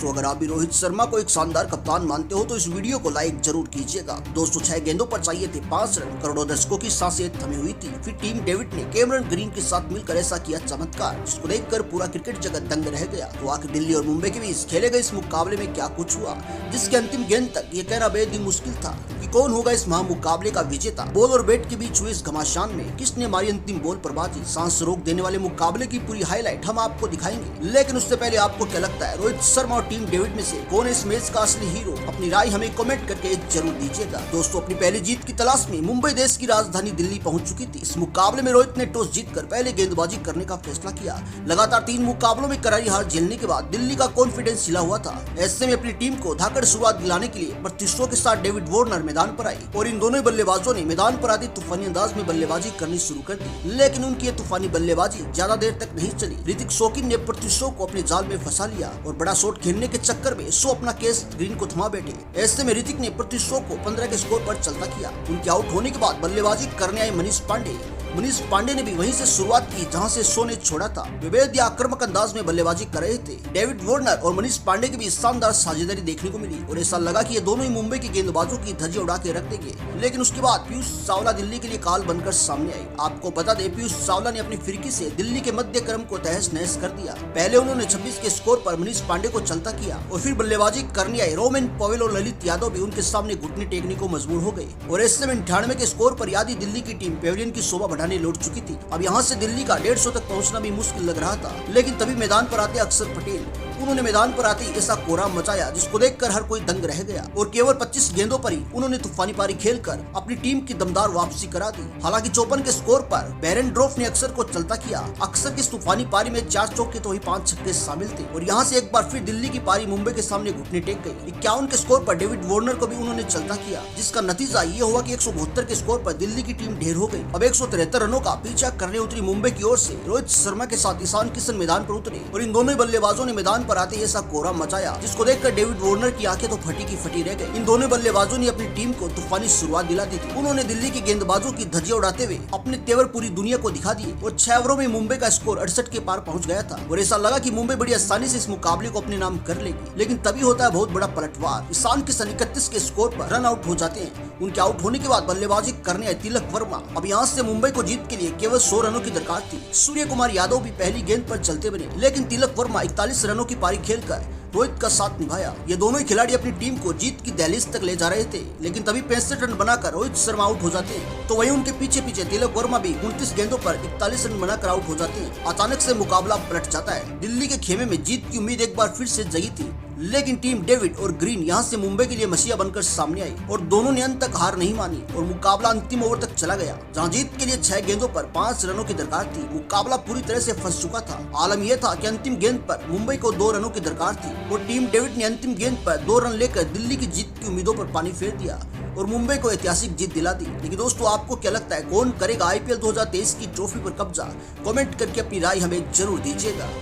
दोस्तों अगर आप भी रोहित शर्मा को एक शानदार कप्तान मानते हो तो इस वीडियो को लाइक जरूर कीजिएगा। दोस्तों 6 गेंदों पर चाहिए थे 5 रन, करोड़ों दर्शकों की सांसें थमी हुई थी। फिर टीम डेविड ने कैमरन ग्रीन के साथ मिलकर ऐसा किया चमत्कार जिसको देखकर पूरा क्रिकेट जगत दंग रह गया। तो आखिर दिल्ली और मुंबई के बीच खेले गए इस मुकाबले में क्या कुछ हुआ, जिसके अंतिम गेंद तक ये कहना बेहद ही मुश्किल था कि कौन होगा इस महामुकाबले का विजेता। बॉल और बैट के बीच हुए इस घमासान में किसने मारी अंतिम बॉल पर बाजी, सांस रोक देने वाले मुकाबले की पूरी हाईलाइट हम आपको दिखाएंगे। लेकिन उससे पहले आपको क्या लगता है, रोहित शर्मा और टीम डेविड में से कौन है इस मैच का असली हीरो? अपनी राय हमें कमेंट करके जरूर दीजिएगा। दोस्तों अपनी पहली जीत की तलाश में मुंबई देश की राजधानी दिल्ली पहुंच चुकी थी। इस मुकाबले में रोहित ने टॉस जीतकर पहले गेंदबाजी करने का फैसला किया। लगातार 3 मुकाबलों में करारी हार झेलने के बाद दिल्ली का कॉन्फिडेंस हिला हुआ था। ऐसे में अपनी टीम को धाकड़ शुरुआत दिलाने के लिए प्रतिष्ठों के साथ डेविड वार्नर मैदान पर आई और इन दोनों बल्लेबाजों ने मैदान पर आती तूफानी अंदाज में बल्लेबाजी करनी शुरू कर दी। लेकिन उनकी ये तूफानी बल्लेबाजी ज्यादा देर तक नहीं चली। ऋतिक शौकीन ने प्रतिष्ठों को अपने जाल में फंसा लिया और बड़ा शॉट खेलने के चक्कर में शो अपना केस ग्रीन को थमा बैठे। ऐसे में ऋतिक ने प्रतिष्ठों को 15 के स्कोर पर चलता किया। उनके आउट होने के बाद बल्लेबाजी करने आए मनीष पांडे ने भी वहीं से शुरुआत की जहां से शो ने छोड़ा था। वे बेहद ही आक्रामक अंदाज में बल्लेबाजी कर रहे थे। डेविड वार्नर और मनीष पांडे के बीच शानदार साझेदारी देखने को मिली और ऐसा लगा कि ये दोनों ही मुंबई के गेंदबाजों की धज्जियां उड़ा के रख देंगे। लेकिन उसके बाद पीयूष चावला दिल्ली के लिए काल बनकर सामने आई। आपको बता दें, पीयूष चावला ने अपनी फिरकी से दिल्ली के मध्य क्रम को तहस नहस कर दिया। पहले उन्होंने 26 के स्कोर पर मनीष पांडे को चलता किया और फिर बल्लेबाजी करने आए रोमेन पवेल और ललित यादव भी उनके सामने घुटने टेकने को मजबूर हो गए और ऐसे में 98 के स्कोर पर यादी दिल्ली की टीम पेविलियन की शोभा बढ़ाने लौट चुकी थी। अब यहाँ से दिल्ली का 150 तक पहुँचना भी मुश्किल लग रहा था। लेकिन तभी मैदान पर आते अक्षर पटेल, उन्होंने मैदान पर आते ऐसा कोहराम मचाया जिसको देखकर हर कोई दंग रह गया और केवल 25 गेंदों पर ही उन्होंने तूफानी पारी खेलकर अपनी टीम की दमदार वापसी करा दी। हालांकि 54 के स्कोर पर बेरेंड्रोफ ने अक्षर को चलता किया। अक्षर की तूफानी पारी में 4 चौके तो वही 5 छक्के शामिल थे और यहाँ से एक बार फिर दिल्ली की पारी मुंबई के सामने घुटने टेक गई। 51 के स्कोर पर डेविड वार्नर को भी उन्होंने चलता किया, जिसका नतीजा ये हुआ कि 172 के स्कोर पर दिल्ली की टीम ढेर हो गई। अब 173 रनों का पीछा करने उतरी मुंबई की ओर से रोहित शर्मा के साथ ईशान किशन मैदान पर उतरे और इन दोनों बल्लेबाजों ने मैदान पर आते ऐसा कोहराम मचाया जिसको देखकर डेविड वार्नर की आंखें तो फटी की फटी रह गई। इन दोनों बल्लेबाजों ने अपनी टीम को तूफानी शुरुआत दिला दी थी। उन्होंने दिल्ली के गेंदबाजों की धज्जियां उड़ाते हुए अपने तेवर पूरी दुनिया को दिखा दिए और 6 ओवरों में मुंबई का स्कोर 68 के पार पहुंच गया था और ऐसा लगा कि मुंबई बड़ी आसानी से इस मुकाबले को अपने नाम कर लेगी। लेकिन तभी होता है बहुत बड़ा पलटवार। ईशान किशन 31 के स्कोर पर रन आउट हो जाते हैं। उनके आउट होने के बाद बल्लेबाजी करने आए तिलक वर्मा। अब यहाँ से मुंबई को जीत के लिए केवल 100 रनों की दरकार थी। सूर्य कुमार यादव भी पहली गेंद पर चलते बने, लेकिन तिलक वर्मा 41 रनों की पारी खेलकर रोहित का साथ निभाया। ये दोनों ही खिलाड़ी अपनी टीम को जीत की दहलीज तक ले जा रहे थे, लेकिन तभी 65 रन बनाकर रोहित शर्मा आउट हो जाते हैं। तो वहीं उनके पीछे पीछे तिलक वर्मा भी 29 गेंदों पर 41 रन बनाकर आउट हो जाते हैं। अचानक से मुकाबला पलट जाता है। दिल्ली के खेमे में जीत की उम्मीद एक बार फिर से जगी थी, लेकिन टीम डेविड और ग्रीन यहाँ से मुंबई के लिए मसीहा बनकर सामने आई और दोनों ने अंत तक हार नहीं मानी और मुकाबला अंतिम ओवर तक चला गया, जहाँ जीत के लिए 6 गेंदों पर 5 रनों की दरकार थी। मुकाबला पूरी तरह से फंस चुका था। आलम यह था कि अंतिम गेंद पर मुंबई को 2 रनों की दरकार थी और टीम डेविड ने अंतिम गेंद पर 2 रन लेकर दिल्ली की जीत की उम्मीदों पर पानी फेर दिया और मुंबई को ऐतिहासिक जीत दिला दी। लेकिन दोस्तों आपको क्या लगता है, कौन करेगा IPL 2023 की ट्रॉफी पर कब्जा? कमेंट करके अपनी राय हमें जरूर दीजिएगा।